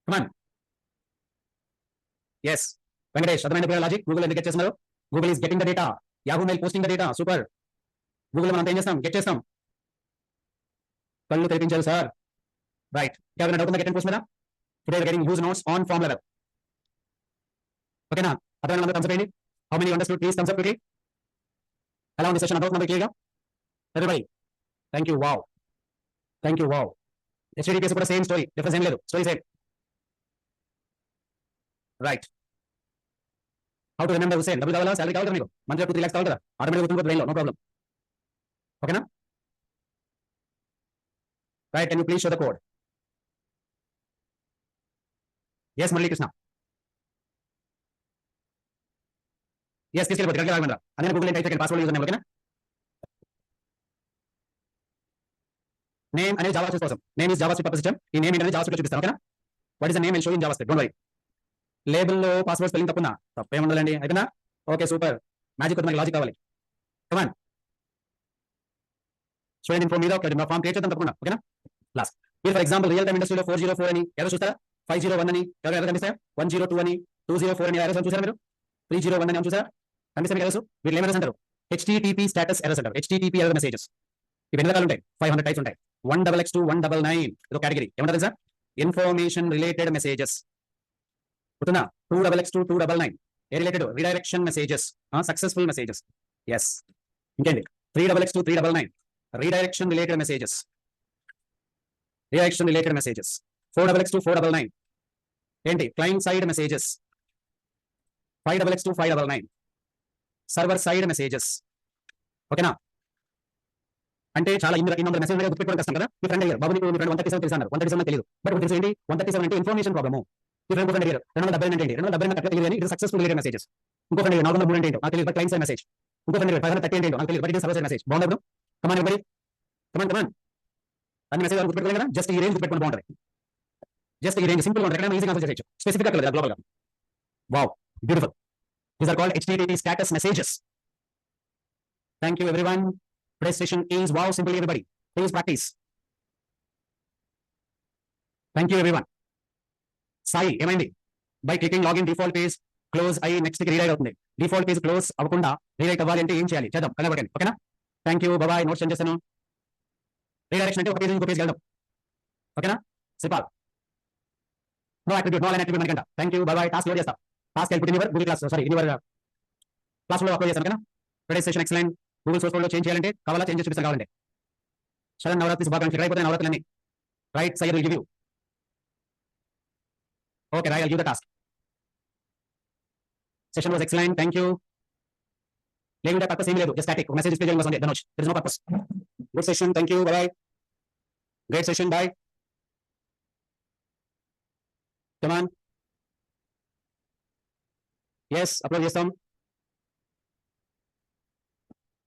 come on, yes, Venkatesh అర్థమైన లాజిక్. గూగుల్ ఎందుకు గెట్ చేస్తున్నారు, Google is getting the data, Yahoo mail posting the data, super. Google మనం ఏం చేస్తాం, గెట్ చేస్తాం, కళ్ళు తెరిపించారు సార్, రైట్. ఎవరైనా డౌట్ ఉందా గెట్ అండ్ పోస్ట్ మీద, today getting use notes on form level, ఓకేనా, అర్థమైన థమ్స్ అప్ చేయండి, How many you understood? Please thumbs up quickly. Allow the session about number clear. Everybody. Thank you. Wow. Thank you. Wow. HTTPS కూడా same story, difference ఏం లేదు, story same. Right. How to remember Hussain? డబ్బులు కావాలా, salary కావాలి కదా మీకు, monthly 2-3 lakhs కావాలి కదా, ఆటోమేటిక్ గుర్తుంటుంది బ్రెయిన్లో, నో ప్రాబ్లం. ఓకేనా? Right. Can you please show the code? Yes Murali Krishna. Yes తీసుకెళ్ళిపోతుంది, కరెక్ట్గా రాగమంటారా? అదే గూగుల్ టైప్ చేయండి, పాస్వర్డ్ యూజర్ నేమ్. ఓకేనా? నేమ్ అనేది జావా కోసం, name is JavaScript purpose system. ఈ నేమ్ ఏంటనేది జావా స్క్రిప్ట్ చూపిస్తాను. ఓకేనా? What is the name will show in JavaScript, don't worry. లేబుల్లో పాస్వర్డ్ స్పెల్లింగ్ తప్పుందా? తప్పేం ఉండదండి. అయిపోయిందా? Okay super. మ్యాజిక్ వద్దు, మనకి లాజిక్ కావాలి. కమాన్. స్టూడెంట్ ఇన్ఫో మీద ఒక ఫామ్ క్రియేట్ చేద్దాం తప్పకుండా. ఓకేనా? లాస్ట్ మీరు ఫర్ ఎగ్జాంపుల్ రియల్ టైమ్ ఇండస్ట్రీలో 404 అని ఎవరు చూస్తారా? 501 అని ఎవరు కనిపిస్తారా? 102 అని, 204 అని ఎర్రర్స్ చూసారా మీరు? 301 అని చూసారా? కనిపిస్తాయి ఎర్రర్స్. వీళ్ళు ఏం ఎర్రర్స్ అంటారు? HTTP స్టేటస్ ఎర్రర్స్ అంటారు. HTTP error messages. ఇవి ఎన్ని రకాలు ఉంటాయి? 500 టైప్స్ ఉంటాయి. 1xx to 199 ఇది ఒక కేటగిరీ. ఏమంటారు సార్? Information related messages. గుర్తుందా? 2xx to 299 ఏ related? Redirection messages, successful messages. Yes. ఇంకేంటి? 3xx to 399 redirection related messages. Redirection related messages. 4xx to 499 ఏంటి? Client side messages. 5xx to 599 server side messages. ఓకేనా? అంటే చాలా ఇన్ని message గుర్తుపెట్టుకోవడం కష్టం కదా. మీ ఫ్రెండ్ అయ్యారు, బాబు నీకు 137 తెలుసు అన్నారు. 137 తెలియదు, బట్ తెలుసు ఏంటి? 137 అంటే ఇన్ఫర్మేషన్ ప్రాబ్లము. మీ ఫ్రెండ్ ఫ్రెండ్ అయ్యారు 270 అంటే ఏంటి? 270 కరెక్ట్ తెలియదు, ఇది సక్సెస్ఫుల్ రిలేటెడ్ మెసేజెస్. ఇంకో ఫ్రెండ్ 403 అంటే ఏంటో నాకు తెలియదు, బట్ క్లయింట్ సైడ్ మెసేజ్. ఇంకో ఫ్రెండ్ 530 అంటే ఏంటో నాకు తెలియదు, బట్ ఇది సర్వర్ సైడ్ మెసేజ్. బాగుంది. కమాన్ ఎవరి, కమాన్. అన్ని మెసేజ్ గుర్తుపెట్టుకోవాలి కదా. జస్ట్ ఈ రేంజ్ గుర్తుపెట్టుకోవడం బాగుంటుంది. జస్ట్ ఈ రేంజ్ సింపుల్ ఉంటుంది, ఎక్కడైనా ఈజీగా ఆన్సర్ చేయొచ్చు. స్పెసిఫిక్ గా గ్లోబల్ గా. Wow, beautiful. These are called HTTP status messages. Thank you everyone. Today's session is wow, simply everybody. Please practice. Thank you everyone. Sai, ఏమైంది? By clicking login default page close అయ్యి next కి rewrite అవుతుంది. Default page close అవ్వకుండా rewrite అవ్వాలి అంటే ఏం చేయాలి? చేద్దాం, కనబడండి. ఓకేనా? Thank you, bye. Notes send చేస్తాను. రీడైరెక్షన్ అంటే ఒక పేజ్ ఇంకో పేజ్ వెళ్దాం. ఓకేనా? Simple. No attribute, no line attribute మనకంట. Thank you, bye. Task load చేస్తా. Task output in your Google class, sorry in your class లో అప్లోడ్ చేస్తాను. ఓకేనా? Today's session excellent. Google source code లో చేంజ్ చేయాలంటే కావాలా? చేంజ్ చేసి చూపిస్తాను కావాలంటే. సడన్ నవరాత్రి శుభాకాంక్షలు. అయిపోతే నవరాత్రులన్నీ రైట్. సై will give you. Okay right, I give the task. Session was excellent, thank you. లేకుంటే పర్పస్ ఏమీ లేదు, జస్ట్ స్టాటిక్ మెసేజ్ డిస్ప్లే చేయడం కోసం. Dhanoj, there is no purpose. Good session, thank you, bye. Great session, bye. Come on. Yes, upload చేస్తాం.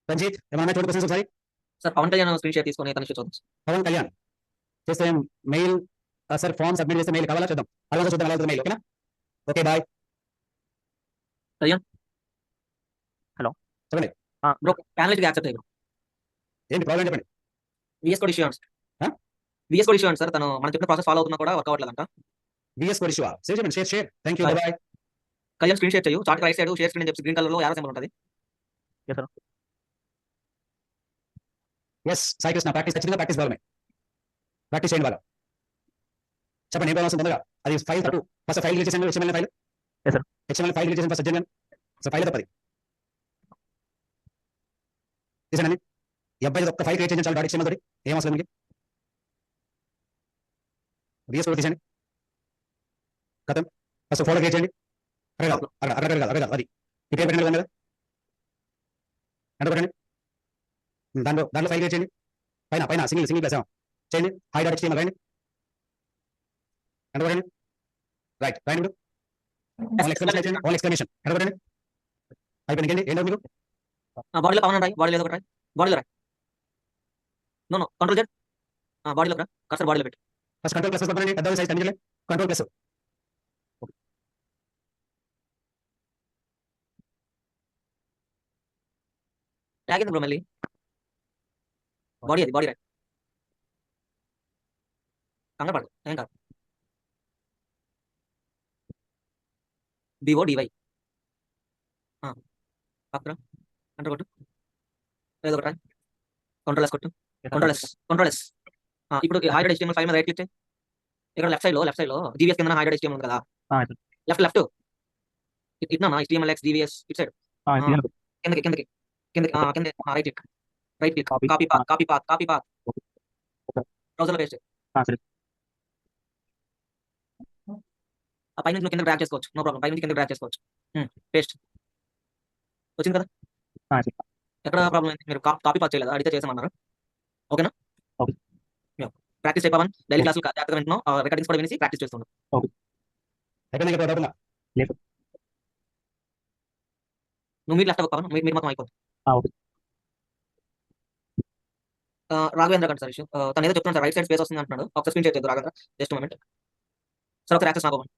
రంజిత్ ఏమన్నా చూడండి questions ఒకసారి. Sir Pawan Kalyan screen share తీసుకొని తనిష్ట చూద్దాం. పవన్ కళ్యాణ్ చేస్తే మెయిల్, సార్ ఫామ్ సబ్మిట్ చేస్తే మెయిల్ కావాలా? చూద్దాం, అలా చూద్దాం, అలా మెయిల్. ఓకేనా? Okay bye. కళ్యాణ్ హలో చెప్పండి. బ్రో, ప్యానలిస్ట్ యాక్సెప్ట్ అయ్యి బ్రో. ఏంటి ప్రాబ్లం చెప్పండి. విఎస్ కోడ్ ఇష్యూ అండి. Huh? విఎస్ కోడ్ ఇష్యూ అండి సార్. తను మనం చెప్పిన ప్రాసెస్ ఫాలో అవుతున్నా కూడా వర్క్ అవ్వట్లేదంట. విఎస్ కోడ్ ఇష్యూ సేవ్ చేయండి. Share. Thank you, bye. Kalyan screen share చేయు. Chart right side share screen అని చెప్పి గ్రీన్ కలర్ లో యారో సింబల్ ఉంటుంది. ఎస్ సాయి కృష్ణ, ప్రాక్టీస్ ఖచ్చితంగా ప్రాక్టీస్ కావాలి. ప్రాక్టీస్ చేయండి బాగా. చెప్పండి ఏం ప్రాబ్లం వస్తుంది తొందరగా. అది ఫైల్ తప్పు. ఫస్ట్ ఫైల్ డిలీట్ చేయండి. HTML file. HTML file delete చేయండి ఫస్ట్. జనరల్ సో ఫైల్ తప్పది. తీసానండి. ఈ అబ్బాయి ఒక్క ఫైల్ క్రియేట్ చేయండి చాలు. HTML తోటి ఏం అవసరం మనకి. విఎస్ కోడ్ తీసండి. కథం. ఫస్ట్ ఫోల్డర్ క్రియేట్ చేయండి. అక్కడ అది ఈ పేరు పెట్టండి కదా. అంటే దాంట్లో ఫైల్ క్రియేట్ చేయండి. పైన సింగిల్ ప్లస్ చేయండి. హై డాట్ HTML రాయండి. అంటే రైట్ రాయండి. ఆల్ ఎక్స్క్లమేషన్ చేయండి. ఆల్ ఎక్స్క్లమేషన్ అంటే అయిపోయింది. ఏంటో మీకు బాడీలో పవన్ రాయి. బాడీలో ఒకటి రాయి. బాడీలో రాయి. No control Z. బాడీలో రా. కర్సర్ బాడీలో పెట్టి ఫస్ట్ కంట్రోల్ ప్లస్ కొట్టండి. పెద్ద సైజ్ తగ్గించలే. Control plus. ట్యాగ్ బ్రో మళ్ళీ. బాడీ అది బాడీ రాయి. కంగారు పడదు, ఏం కాదు. BODY పక్కన అంటే కొట్టు. ఏదో ఒకటి రాయి. కంట్రోల్ ఎస్ కొట్టు. Control S. ఇప్పుడు హైడ్ HTML ఫైల్ మీద రైట్ క్లిక్ చేయి. ఇక్కడ లెఫ్ట్ సైడ్ లో GVS కింద హైడ్ HTML ఉంది కదా. లెఫ్ట్ ఇట్నా HTML X GVS it side కిందకి కిందకి కిందకి కింద right click Copy. Copy path copy path బ్రౌజర్లో పేస్ట్ సరే. ఆ పైనుంచి నువ్వు కింద డ్రాగ్ చేసుకోవచ్చు, నో ప్రాబ్లం, పైనుంచి కింద డ్రాగ్ చేసుకోవచ్చు. పేస్ట్ వచ్చింది కదా, సరే. ఎక్కడ ప్రాబ్లం ఏంటి? మీరు కాపీ పాత్ చేయలేదు, అడిగితే చేసామన్నారు. ఓకేనా? ఓకే. ప్రాక్టీస్ అయిపోవని డైలీ క్లాసులు జాగ్రత్తగా వింటున్నాం, రికార్డింగ్స్ కూడా వినేసి ప్రాక్టీస్ చేస్తున్నాం. అయిపోయింది ఇంకా డౌట్ ఉందా? నువ్వు మీరు లెఫ్ట్ అవ్వక పవన్, మీరు మొత్తం అయిపోతుంది. ఓకే. రాఘవేంద్ర గారు సార్ ఇష్యూ తను ఏదో చెప్తున్నాను సార్, రైట్ సైడ్ స్పేస్ వస్తుంది అంటున్నాడు. ఒకసారి స్క్రీన్ షేర్ చేద్దాం రాఘవేంద్ర, జస్ట్ మూమెంట్ సార్, ఒకసారి యాక్సెస్ నాకు ఇవ్వండి.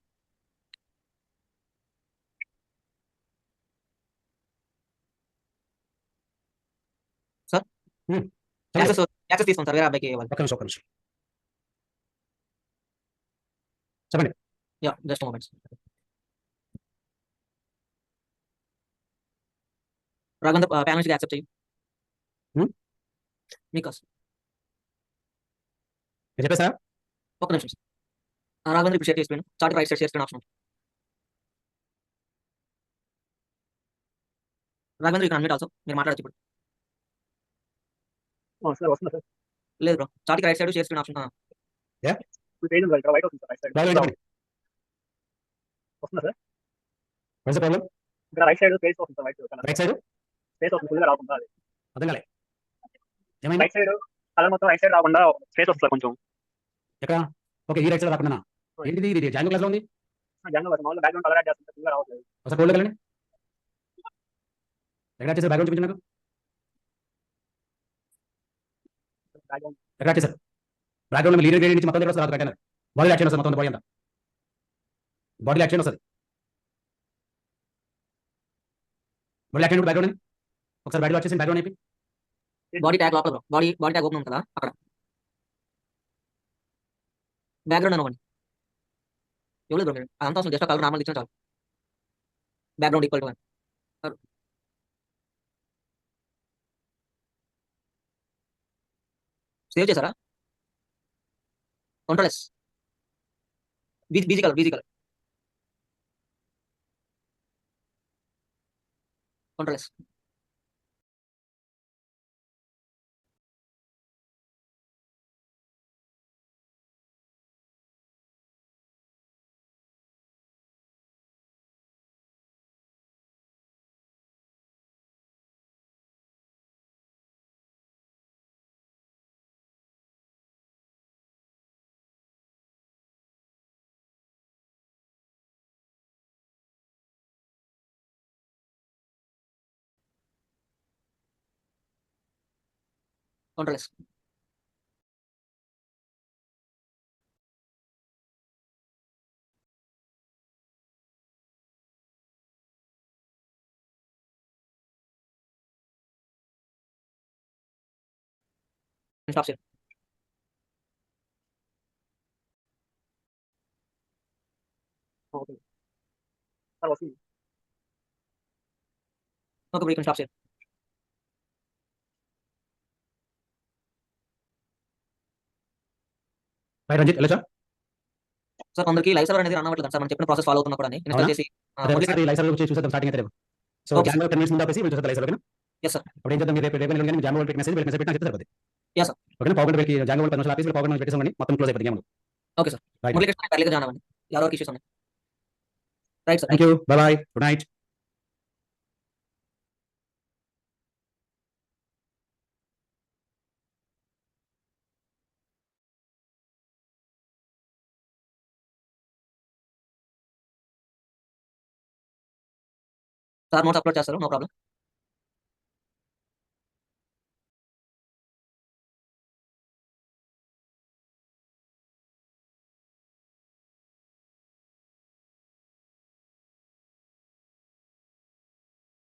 సార్ యాక్సెస్ తీసుకోండి సార్, వేరే అబ్బాయికి ఇవ్వాలి. ఒక్క నిమిషం చెప్పండి. Yeah, just moments. రాఘవేంద్ర ప్యానల్స్కి యాక్సెప్ట్ చేయి. మీకు చెప్పేసా? ఒక్క నిమిషం సార్. రాఘవేంద్ర ఇప్పుడు షేర్ చేసిపోయాను, chart right side share screen option. Raghavendra ఇక్కడ అన్మిట్ ఆల్సో, మీరు మాట్లాడచ్చు ఇప్పుడు. సార్ వస్తుంది సార్. లేదు bro, chart right side share screen option. ఇప్పుడు పేజ్ ఉంది సార్, ఇక్కడ వైట్ వస్తుంది సార్, రైట్ సైడ్ వస్తుంది సార్. What's the problem? ఇక్కడ రైట్ సైడ్ పేజ్ వస్తుంది sir, white right side space వస్తుంది, ఫుల్గా రాకుండా అది. అర్థం కాలే, ఏమైంది? రైట్ సైడ్ కలర్ మొత్తం రైట్ సైడ్ రాకుండా స్పేస్ వస్తుంది సార్ కొంచెం. ఎక్కడ? ఓకే, ఈ రైట్ సైడ్ రాకుండా ఏంటిది? ఇది జాంగో క్లాస్ లో ఉంది. జనరల్ మామూలుగా బ్యాక్గ్రౌండ్ కలర్ యాడ్ చేస్తుంది, ఫుల్గా రావట్లేదు. ఒకసారి కోల్డ్ వెళ్ళండి, ఎక్కడ చేసారు? బ్యాక్గ్రౌండ్ చూపించండి నాకు. బ్యాక్గ్రౌండ్ ఎక్కడ చేశారు? బ్యాక్గ్రౌండ్ లీడర్ గ్రేడ్ నుంచి మొత్తం దగ్గర వస్తుంది, పెట్టాను. బాడీ యాక్షన్ వస్తుంది, మొత్తం బాడీ అంతా బాడీ యాక్షన్ వస్తుంది. బాడీ యాక్షన్ బ్యాక్గ్రౌండ్ ఒకసారి బాడీ వచ్చేసి బ్యాక్గ్రౌండ్ అయిపోయి బాడీ ట్యాగ్ లోపల బ్రో, బాడీ ట్యాగ్ ఓపెన్ ఉంది కదా అక్కడ, బ్యాక్గ్రౌండ్ అనుకోండి. ఇవ్వలేదు బ్రో మీరు, అదంతా అసలు జస్ట్ కలర్ నార్మల్ ఇచ్చిన చాలు. బ్యాక్గ్రౌండ్ ఈక్వల్ టు సేవ్ చేశారా? Control S, BG colour control S. Control S. Stop share. Okay sir వస్తుంది. Okay bro, stop share. Right Ranjith వెళ్ళొచ్చా? సార్ కొందరికి లైవ్ సర్వర్ అనేది రన్ అవ్వట్లేదు సార్, మనం చెప్పిన ప్రాసెస్ ఫాలో అవుతున్నా కూడా ఇన్స్టాల్ అవునా? చేసి. అదే ఒకసారి లైవ్ వచ్చి చూసేద్దాం స్టార్టింగ్ అయితే. సో Okay, జాంగో 10 మినిట్స్ ముందు ఆపేసి వీళ్ళు చూసేద్దాం లైవ్ ఓకేనా? Yes, sir. అప్పుడు ఏం చేద్దాం, మీరు రేపు వెళ్ళి జాంగో వాళ్ళకి మెసేజ్ పెట్టినా చెప్తే సరిపోతుంది. Yes, sir. ఓకేనా? పవర్ వెళ్ళి జాంగో వాళ్ళు 10 నిమిషాలు ఆపేసి పవర్ పెట్టేసామని మొత్తం క్లోజ్ అయిపోతుంది game. Okay sir, right, Muralikrishna ఎర్లీగా జాయిన్ అవ్వండి, ఎవరికి ఇష్యూస్ ఉన్నాయి. Right sir. Thank you, by by, good night. Sir notes upload చేస్తారు, నో ప్రాబ్లం.